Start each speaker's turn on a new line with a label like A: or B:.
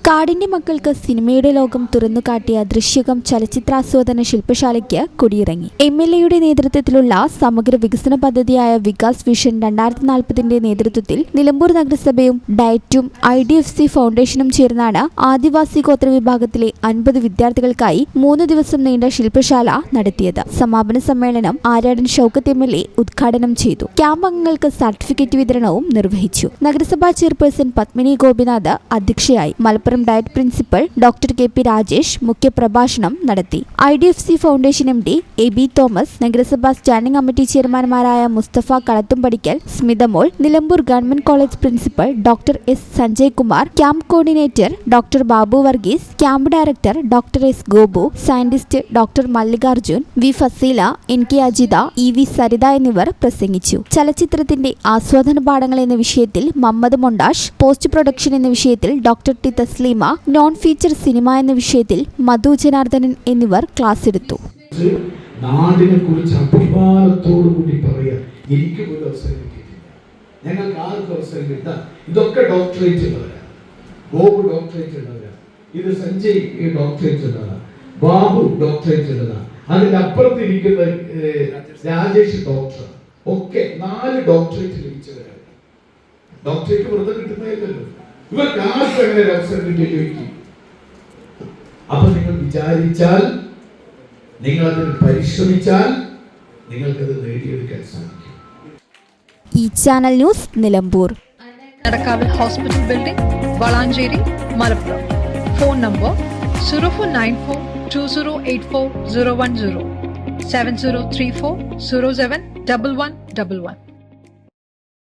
A: കാടിന്റെ മക്കൾക്ക് സിനിമയുടെ ലോകം തുറന്നുകാട്ടിയ ദൃശ്യകം ചലച്ചിത്രാസ്വാദന ശില്പശാലയ്ക്ക് കൊടിയിറങ്ങി. MLAയുടെ നേതൃത്വത്തിലുള്ള സമഗ്ര വികസന പദ്ധതിയായ വികാസ് വിഷൻ 2040 നേതൃത്വത്തിൽ നിലമ്പൂർ നഗരസഭയും ഡയറ്റും IDFC ഫൗണ്ടേഷനും ചേർന്നാണ് ആദിവാസി ഗോത്ര വിഭാഗത്തിലെ 50 വിദ്യാർത്ഥികൾക്കായി 3 ദിവസം നീണ്ട ശില്പശാല നടത്തിയത്. സമാപന സമ്മേളനം ആര്യാടൻ ഷൗക്കത്ത് MLA ഉദ്ഘാടനം ചെയ്തു. ക്യാമ്പ് അംഗങ്ങൾക്ക് സർട്ടിഫിക്കറ്റ് വിതരണവും നിർവഹിച്ചു. നഗരസഭാ ചെയർപേഴ്സൺ പത്മിനി ഗോപിനാഥ് അധ്യക്ഷയായി. Malappuram diet principal doctor KP Rajesh മുഖ്യപ്രഭാഷണം നടത്തി. IDFC foundation MD AB Thomas, നഗരസഭാ സ്റ്റാൻഡിംഗ് കമ്മിറ്റി ചെയർമാൻമാരായ Mustafa Kalathumpadikkal, Smithamol, Nilambur government college principal doctor S Sanjay Kumar, camp coordinator doctor Babu Varghese, camp director doctor S Gopu, scientist doctor Mallikarjun, V Fasila, NK Ajitha, EV Saritha എന്നിവർ പ്രസംഗിച്ചു. ചലച്ചിത്രത്തിന്റെ ആസ്വാദന പാഠങ്ങൾ എന്ന വിഷയത്തിൽ മമ്മദ് മൊണ്ടാഷ്, പോസ്റ്റ് പ്രൊഡക്ഷൻ എന്ന വിഷയത്തിൽ doctor T Taslima, non feature cinema എന്ന വിഷയത്തിൽ മധു ജനാർദ്ദനൻ എന്നിവർ ക്ലാസ് എടുത്തു.
B: നാടിനെ കുറിച്ച് അഭിമാനത്തോടു കൂടി പറയാൻ എനിക്ക് ഒരു അവസരം കിട്ടിയിട്ടില്ല. ഞങ്ങൾക്ക് ആർക്കും അവസരം കിട്ടാൻ ഇതൊക്കെ ഡോക്ടറേറ്റ് ഉള്ളവരാണ്. ഗോപു ഡോക്ടറേറ്റ് ഉള്ളവരാണ്. ഇത് സഞ്ജയ് ഡോക്ടറേറ്റ് ഉള്ളതാണ്. ബാബു ഡോക്ടറേറ്റ് ഉള്ളതാണ്. അതിന്റെ അപ്പുറത്ത് ഇരിക്കുന്ന രാജേഷ് ഡോക്ടർ ഒക്കെ 4 ഡോക്ടറേറ്റ് ലഭിച്ചവരാണ്. ഡോക്ടറേറ്റ് വെറുതെ കിട്ടുന്നതല്ലല്ലോ. ഇവർക്ക് ആർക്കും അങ്ങനെ ഒരു അവസരം കിട്ടിയ ചോദിക്കും. അപ്പൊ നിങ്ങൾ വിചാരിച്ചാൽ, നിങ്ങൾ അതിന് പരിശ്രമിച്ചാൽ നിങ്ങൾക്കത് നേടിയെടുക്കാൻ സാധിക്കും.
A: ഈ ചാനൽ ന്യൂസ് നിലമ്പൂർ.
C: നടക്കാവിൽ hospital building, Valanchery, Malappuram. Phone number 04942084 010 7034071111.